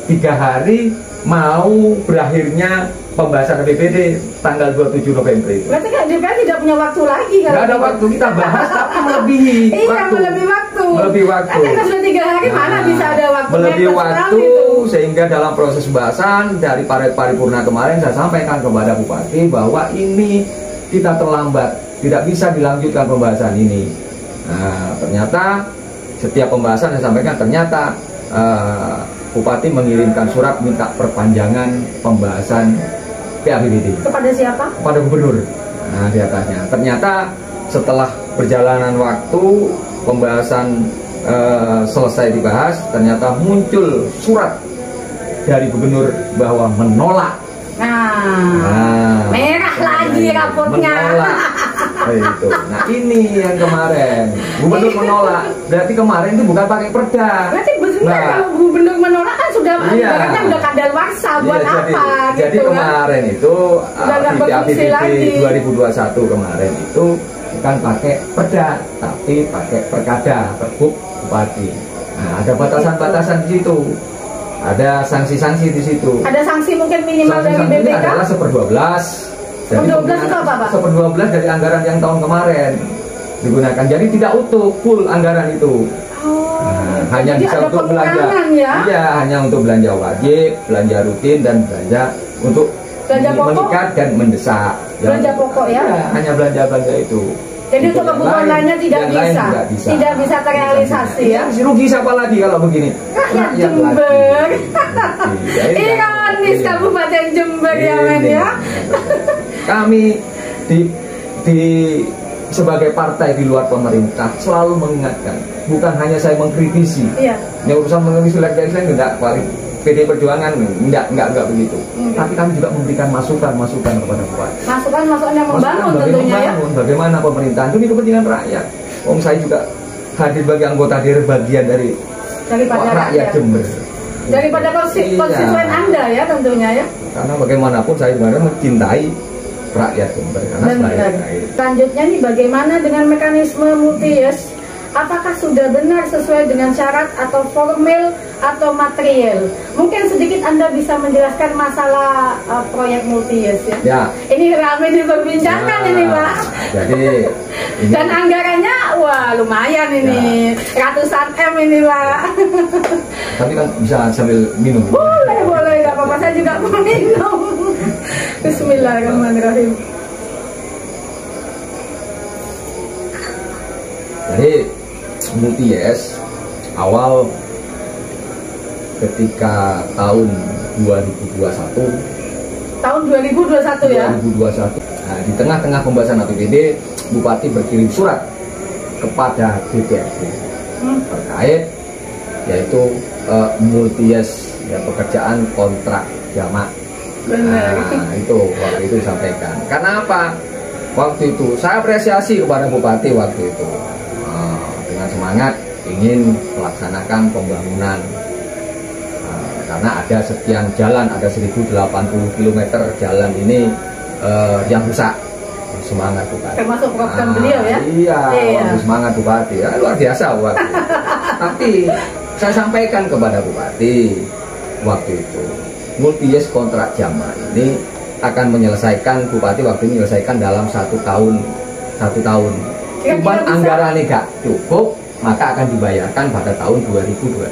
3 hari mau berakhirnya pembahasan PPBD tanggal 27 November itu. Berarti kan DPR tidak punya waktu lagi kalau nggak ada waktu kita bahas, tapi melebihi waktu. Melebihi waktu. Kan sudah 3 hari, mana bisa ada waktu? Melebihi waktu, sehingga dalam proses pembahasan dari paripurna kemarin saya sampaikan kepada Bupati bahwa ini kita terlambat, tidak bisa dilanjutkan pembahasan ini. Nah, ternyata setiap pembahasan saya sampaikan, ternyata Bupati mengirimkan surat minta perpanjangan pembahasan PAPBD. Kepada siapa? Kepada Gubernur. Nah, di atasnya. Ternyata setelah perjalanan waktu pembahasan selesai dibahas, ternyata muncul surat dari Gubernur bahwa menolak. Merah lagi rapotnya. Menolak. Itu. Nah, ini yang kemarin Gubernur menolak. Berarti kemarin itu bukan pakai perda. Berarti benar kalau Gubernur menolak kan sudah ibaratnya udah kadaluarsa buat apa? Jadi gitu, kemarin kan? itu di APBD 2021 kemarin itu bukan pakai perda, tapi pakai perkada, Pergub Bupati. Nah, ada batasan-batasan di situ. Ada sanksi-sanksi di situ. Ada sanksi mungkin minimal dari BPK? Ini adalah 1/12. Jadi 1/12 itu apa, Pak? 1/12 dari anggaran yang tahun kemarin digunakan. Jadi tidak utuh full anggaran itu. Nah, hanya bisa untuk belanja. Ya? Iya, hanya untuk belanja wajib, belanja rutin, dan belanja untuk mengikat dan mendesak. Belanja pokok ya? Iya, hanya belanja itu. Jadi untuk kebutuhan lainnya tidak bisa terrealisasi ya? Rugi siapa lagi kalau begini? Rakyat Jember. Ironis Kabupaten Jember ya men ya. Kami sebagai partai di luar pemerintah selalu mengingatkan, bukan hanya saya mengkritisi. Iya. Yang urusan mengkritisi saya enggak, paling PDI Perjuangan enggak begitu. Tapi kami juga memberikan masukan kepada Bupati. Masukan yang membangun tentunya ya. Bagaimana pemerintahan demi kepentingan rakyat. Saya juga hadir bagi anggota DPR bagian daripada rakyat Jember. Daripada konstituen Anda ya tentunya ya. Karena bagaimanapun saya sebenarnya mencintai rakyat Jember karena selanjutnya nih, bagaimana dengan mekanisme multi-yes? Apakah sudah benar sesuai dengan syarat atau formil atau material? Mungkin sedikit Anda bisa menjelaskan masalah proyek multi-yes ya. Ya. Ini ramai diperbincangkan ini Pak. Jadi ini, dan anggarannya wah lumayan ini, ratusan M ini Pak. Tapi kan bisa sambil minum. Boleh, nggak apa-apa, saya juga mau minum. Bismillahirrahmanirrahim. Jadi multi-yes awal ketika tahun 2021. Tahun 2021 ya? 2021. Nah, di tengah-tengah pembahasan APBD, Bupati berkirim surat kepada DPRD terkait yaitu multi-yes ya, pekerjaan kontrak jamak. Nah, itu waktu itu disampaikan. Karena apa? Waktu itu saya apresiasi kepada Bupati waktu itu dengan semangat ingin melaksanakan pembangunan karena ada sekian jalan, ada 1080 km jalan ini yang rusak. Semangat Bupati. Termasuk program beliau ya? Iya. Semangat Bupati ya, luar biasa Bupati. Tapi saya sampaikan kepada Bupati waktu itu multi-yes kontrak jamak ini akan menyelesaikan, Bupati waktu ini menyelesaikan dalam 1 tahun. Cuman anggarannya nggak cukup, maka akan dibayarkan pada tahun 2022.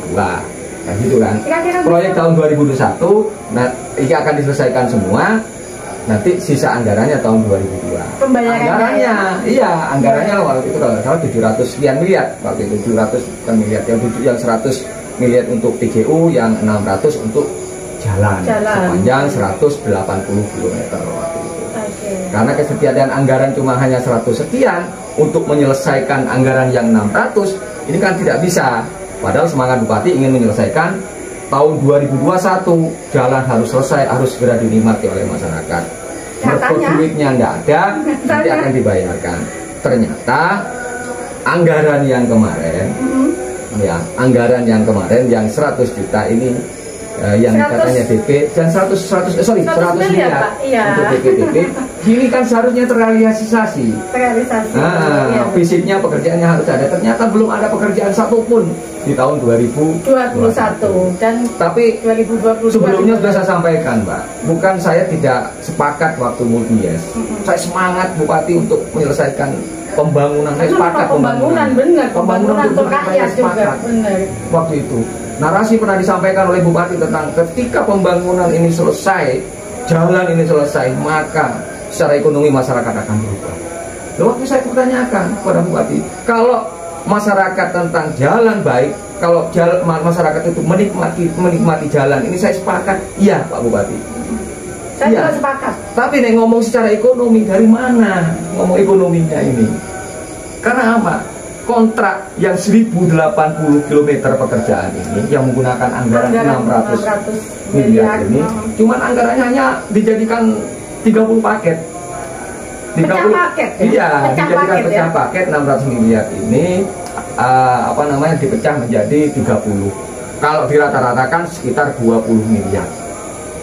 Nah gitu kan. Proyek tahun 2021, nah ini akan diselesaikan semua. nanti sisa anggarannya tahun 2002. Pembayarannya anggarannya waktu itu kalau nggak salah 700 sekian miliar, waktu itu 700 bukan miliar, yang 100 miliar untuk PGU, yang 600 untuk jalan. Sepanjang 180 km waktu itu. Karena kesetiaan anggaran cuma hanya 100 sekian untuk menyelesaikan anggaran yang 600, ini kan tidak bisa. Padahal semangat Bupati ingin menyelesaikan tahun 2021, jalan harus selesai, harus segera dinikmati oleh masyarakat. Duitnya nggak ada, nanti akan dibayarkan. Ternyata anggaran yang kemarin, anggaran yang kemarin yang 100 juta ini, yang katanya DP dan 100 miliar untuk DP, ini kan seharusnya terrealisasi. Fisiknya pekerjaannya harus ada. Ternyata belum ada pekerjaan satupun di tahun 2021. Dan tapi 2022 sebelumnya sudah saya sampaikan, Mbak. Bukan saya tidak sepakat waktu multi-yes. Saya semangat Bupati untuk menyelesaikan pembangunan. Saya sepakat pembangunan untuk rakyat juga. Waktu itu narasi pernah disampaikan oleh Bupati tentang ketika pembangunan ini selesai, jalan ini selesai, maka secara ekonomi masyarakat akan berubah. Lalu waktu saya pertanyakan kepada Bupati, kalau masyarakat tentang jalan baik, kalau masyarakat itu menikmati jalan ini, saya sepakat, iya Pak Bupati. Saya juga sepakat. Tapi nih ngomong secara ekonomi, dari mana ngomong ekonominya ini? Karena apa? Kontrak yang 1080 km pekerjaan ini yang menggunakan anggaran 600 miliar ini, cuman anggarannya hanya dijadikan 30 paket. 30 paket ya? Iya, dijadikan pecah ya? paket 600 miliar ini dipecah menjadi 30. Kalau dirata-ratakan sekitar 20 miliar.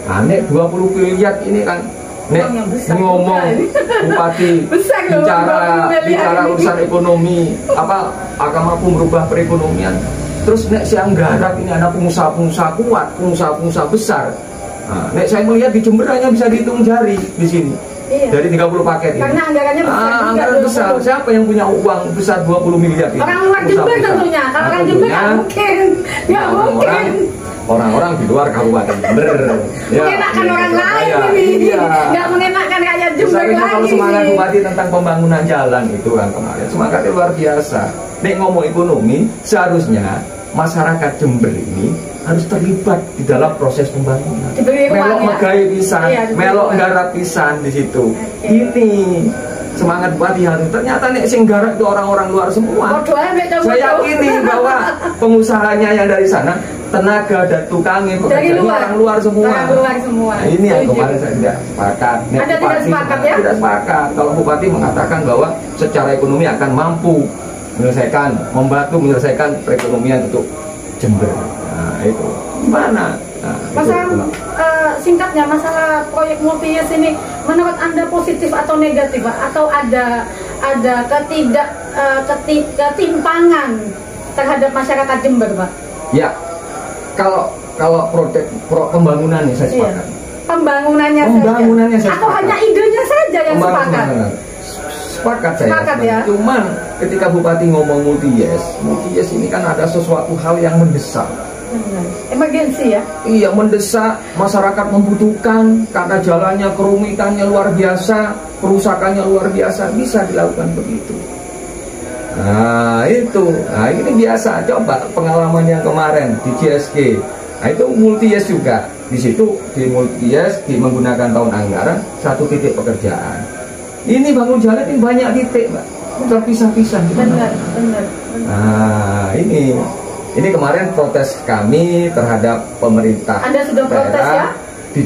Nah, 20 miliar ini kan ngomong Bupati bicara urusan ekonomi, akan mampu merubah perekonomian. Terus saya nggarap ini ada pengusaha-pengusaha kuat, pengusaha-pengusaha besar. Nah, saya melihat di Jember hanya bisa dihitung jari di sini. Dari 30 paket ini. Karena anggarannya besar. Anggaran besar. Siapa yang punya uang besar 20 miliar ini? Orang luar Jember tentunya. Kalau orang Jember nggak mungkin. Orang-orang di luar Kabupaten Jember mengenakan orang lain ini, nggak mengenakan rakyat Jember lagi. Kalau semangat Bupati tentang pembangunan jalan itu kan kemarin semangatnya luar biasa. Nek ngomong ekonomi, seharusnya masyarakat Jember ini harus terlibat di dalam proses pembangunan. Melok megai pisan, melok nggarap pisan di situ. Ini semangat Bupati harus. Ternyata nek sing garap itu orang-orang luar semua. Saya yakini bahwa pengusahanya yang dari sana, tenaga dan tukangnya pekerjaan orang luar semua. Nah, ini yang kemarin saya tidak sepakat. Anda tidak sepakat ya? Tidak sepakat. Kalau Bupati mengatakan bahwa secara ekonomi akan mampu membantu menyelesaikan perekonomian untuk Jember. Nah, itu gimana? Singkatnya masalah proyek multi-yes ini menurut Anda positif atau negatif, Pak? Atau ada ketimpangan terhadap masyarakat Jember, Pak? Ya, kalau pembangunannya saya sepakat. Pembangunannya saja. Atau hanya idenya saja yang sepakat? Sepakat saya. Ya? Cuman ketika Bupati ngomong multi-yes ini kan ada sesuatu hal yang mendesak. Emergensi ya? Iya, mendesak, masyarakat membutuhkan karena jalannya kerumitannya luar biasa, kerusakannya luar biasa, bisa dilakukan begitu. Nah itu, ini biasa. Coba pengalaman yang kemarin di CSG, nah itu multi-yes juga. Di situ di multi-yes menggunakan tahun anggaran 1 titik pekerjaan. Ini bangun jalan ini banyak titik, Mbak, terpisah-pisah. Benar. Nah ini kemarin protes kami terhadap pemerintah. Anda sudah protes ya? Di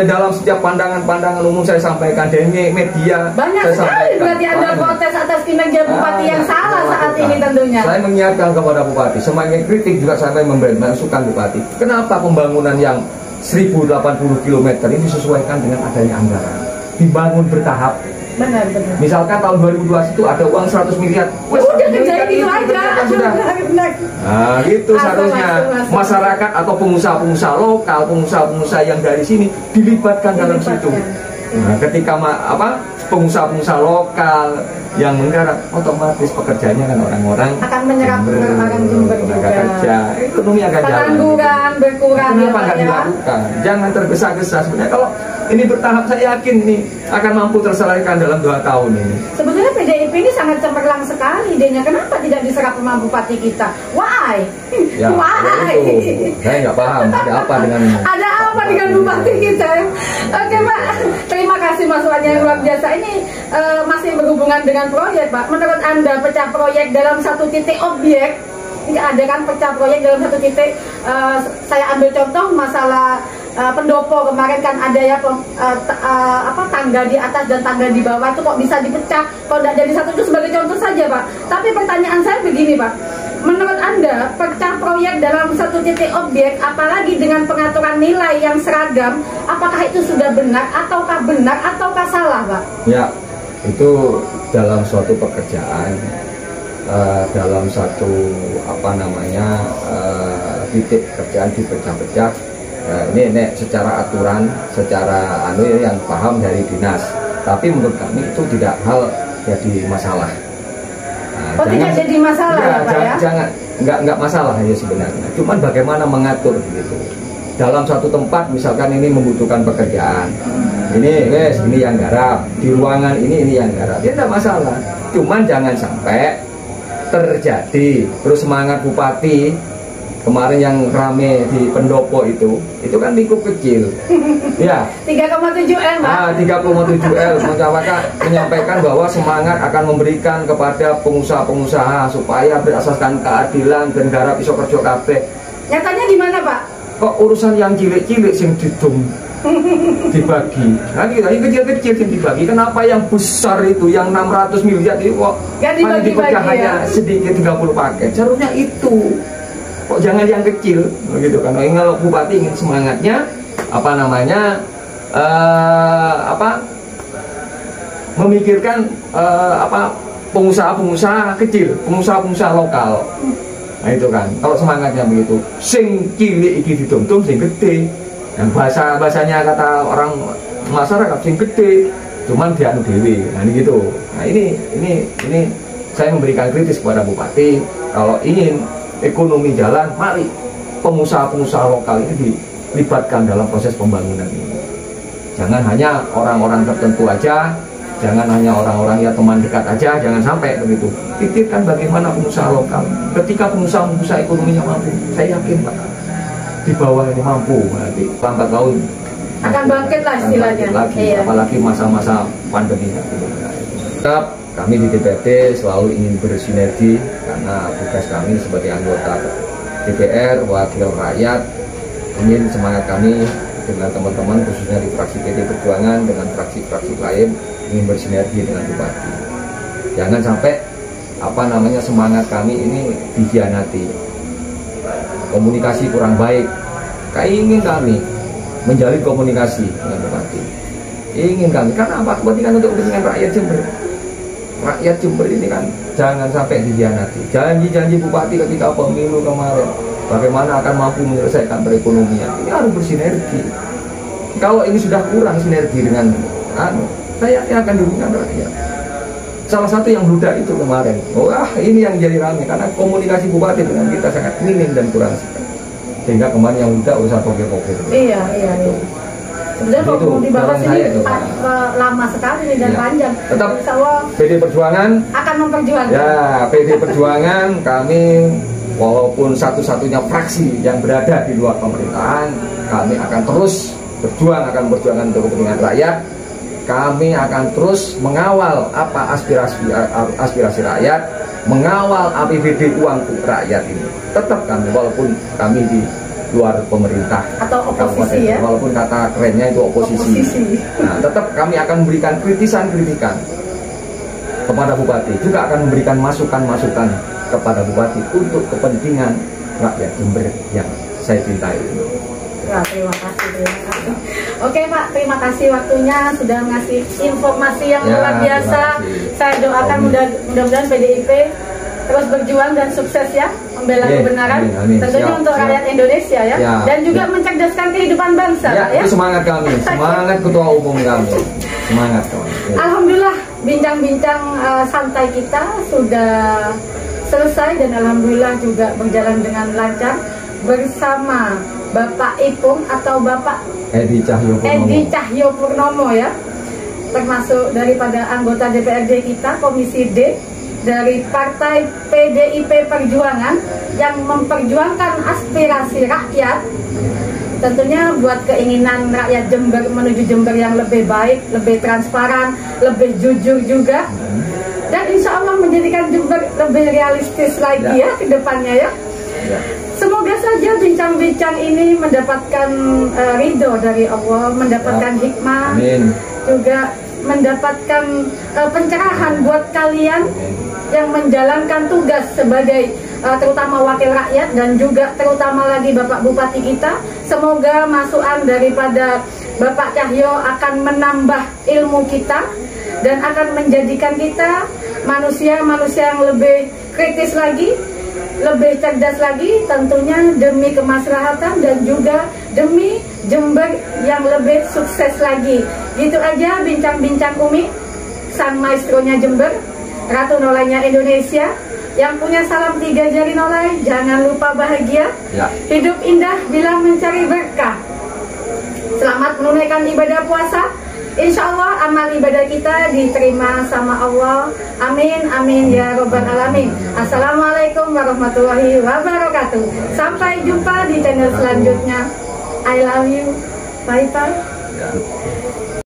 dalam setiap pandangan-pandangan umum saya sampaikan dari media. Banyak sekali berarti Anda protes atas kinerja Bupati yang salah saat ini tentunya. Saya mengingatkan kepada Bupati, semakin kritik juga saya memberi masukan Bupati. Kenapa pembangunan yang 1080 km ini disesuaikan dengan adanya anggaran? Dibangun bertahap. Benar. Misalkan tahun 2012 itu ada uang 100 miliar. Udah kerjain itu aja. Benar. Nah, itu seharusnya masyarakat atau pengusaha-pengusaha lokal, pengusaha-pengusaha yang dari sini dilibatkan dalam situ. Nah, ketika pengusaha-pengusaha lokal yang menggarap, otomatis pekerjaannya kan orang-orang akan menyerap orang Jember tenaga juga. kerja, ekonomi akan jalan. Pengangguran berkurang. Kenapa nggak ya, Pak, ya? dilakukan? Jangan tergesa-gesa. Sebenarnya kalau ini bertahap, saya yakin ini akan mampu terselesaikan dalam 2 tahun ini. Sebetulnya PDIP ini sangat cemerlang sekali idenya. Kenapa tidak diserap sama bupati kita? Why? Ya, Why? itu. Saya nggak paham ada apa dengan Ada apa dengan bupati kita? Oke Pak, terima kasih masukannya yang luar biasa. Ini masih berhubungan dengan proyek Pak. Menurut Anda pecah proyek dalam satu titik objek, ini ada kan pecah proyek dalam satu titik. Saya ambil contoh masalah pendopo kemarin kan ada ya tangga di atas dan tangga di bawah itu kok bisa dipecah, kok tidak jadi satu, itu sebagai contoh saja Pak. Tapi pertanyaan saya begini Pak, menurut Anda pecah proyek dalam satu titik objek, apalagi dengan pengaturan nilai yang seragam, apakah itu sudah benar ataukah salah Pak? Ya, itu dalam suatu pekerjaan, dalam satu titik pekerjaan dipecah-pecah. Ini secara aturan, secara yang paham dari dinas. Tapi menurut kami itu tidak hal jadi masalah. Nah, tidak jadi masalah ya Pak ya? Jangan, nggak masalah ya sebenarnya. Cuman bagaimana mengatur gitu. Dalam satu tempat misalkan ini membutuhkan pekerjaan. Ini guys, ini yang garap. Di ruangan ini yang garap. Ya tidak masalah. Cuman jangan sampai terjadi terus semangat bupati kemarin yang rame di pendopo itu kan lingkup kecil. Ya. 3,7 M, Pak. 3,7 L menyampaikan bahwa semangat akan memberikan kepada pengusaha-pengusaha supaya berasaskan keadilan dan garap iso kerja kabeh. Nyatanya gimana, Pak? Kok urusan yang cilik-cilik sing dibagi. Nah, yang kecil-kecil yang dibagi. Kenapa yang besar itu yang 600 miliar itu kok hanya dipecah hanya sedikit 30 paket? Seharusnya itu. Kok jangan yang kecil begitu kan? Kalau bupati ingin semangatnya memikirkan pengusaha-pengusaha kecil, pengusaha-pengusaha lokal. Nah itu kan, kalau semangatnya begitu, sing cilik iki ditumtum sing gede. Dan bahasanya kata orang masyarakat sing gede, cuman dianu dewe. Nah ini gitu. Nah ini saya memberikan kritis kepada bupati, kalau ingin ekonomi jalan, mari pengusaha-pengusaha lokal ini dilibatkan dalam proses pembangunan ini. Jangan hanya orang-orang tertentu aja, jangan hanya orang-orang ya teman dekat aja, jangan sampai begitu. Pikirkan bagaimana pengusaha lokal. Ketika pengusaha ekonominya mampu, saya yakin Pak, di bawah ini mampu nanti 4 tahun akan bangkit lah istilahnya. Lagi, iya. Apalagi masa-masa pandemi. Tetap kami di DPRD selalu ingin bersinergi karena tugas kami sebagai anggota DPR, wakil rakyat, ingin semangat kami dengan teman-teman khususnya di fraksi PD Perjuangan dengan fraksi-fraksi lain ingin bersinergi dengan bupati. Jangan sampai semangat kami ini dikhianati. Komunikasi kurang baik. Ingin kami menjalin komunikasi dengan bupati. Ingin kami, karena apa? Kepentingan untuk kepentingan rakyat Jember. Rakyat Jember ini kan jangan sampai dikhianati. Janji-janji bupati ketika pemilu kemarin, bagaimana akan mampu menyelesaikan perekonomian, ini harus bersinergi. Kalau ini sudah kurang sinergi dengan saya akan dirugikan rakyat. Salah satu yang bludak itu kemarin, ini yang jadi ramai karena komunikasi bupati dengan kita sangat minim dan kurang sekali. Sehingga kemarin yang bludak urusan pokir-pokir. Iya. Sebenarnya kalau dibahas ini lama sekali dan panjang. Tetap PD Perjuangan akan memperjuangkan. Ya, PD Perjuangan kami walaupun satu-satunya fraksi yang berada di luar pemerintahan, kami akan terus berjuang untuk kepentingan rakyat. Kami akan terus mengawal apa aspirasi rakyat, mengawal APBD uang rakyat ini. Tetap kami walaupun kami di luar pemerintah atau oposisi ya, walaupun kata kerennya itu oposisi. Nah, tetap kami akan memberikan kritikan kepada bupati, juga akan memberikan masukan kepada bupati untuk kepentingan rakyat Jember yang saya cintai. Wah, terima kasih. Oke Pak, terima kasih waktunya sudah ngasih informasi yang luar biasa. Saya doakan mudah-mudahan PDIP terus berjuang dan sukses ya, membela kebenaran. Amin. Tentunya Siap, untuk siap. rakyat Indonesia ya, dan juga ya. mencerdaskan kehidupan bangsa Ya, Pak, ya. itu semangat kami, semangat ketua umum kami, semangat kawan. Ya. Alhamdulillah bincang-bincang santai kita sudah selesai dan alhamdulillah juga berjalan dengan lancar bersama Bapak Ipung atau Bapak Edi Cahyo Purnomo ya, termasuk daripada anggota DPRD kita Komisi D dari Partai PDIP Perjuangan yang memperjuangkan aspirasi rakyat, tentunya buat keinginan rakyat Jember menuju Jember yang lebih baik, lebih transparan, lebih jujur juga, dan insya Allah menjadikan Jember lebih realistis lagi ya ke depannya ya. Semoga saja bincang-bincang ini mendapatkan ridho dari Allah, mendapatkan hikmah, juga mendapatkan pencerahan buat kalian yang menjalankan tugas sebagai terutama wakil rakyat dan juga terutama lagi Bapak Bupati kita. Semoga masukan daripada Bapak Cahyo akan menambah ilmu kita dan akan menjadikan kita manusia-manusia yang lebih kritis lagi, lebih cerdas lagi, tentunya demi kemaslahatan dan juga demi Jember yang lebih sukses lagi. Gitu aja bincang-bincang Umi, sang maestronya Jember, Ratu Nolainya Indonesia, yang punya salam 3 jari nolai, jangan lupa bahagia, hidup indah bila mencari berkah. Selamat menunaikan ibadah puasa. Insya Allah amal ibadah kita diterima sama Allah. Amin, amin ya robbal alamin. Assalamualaikum warahmatullahi wabarakatuh. Sampai jumpa di channel selanjutnya. I love you. Bye bye.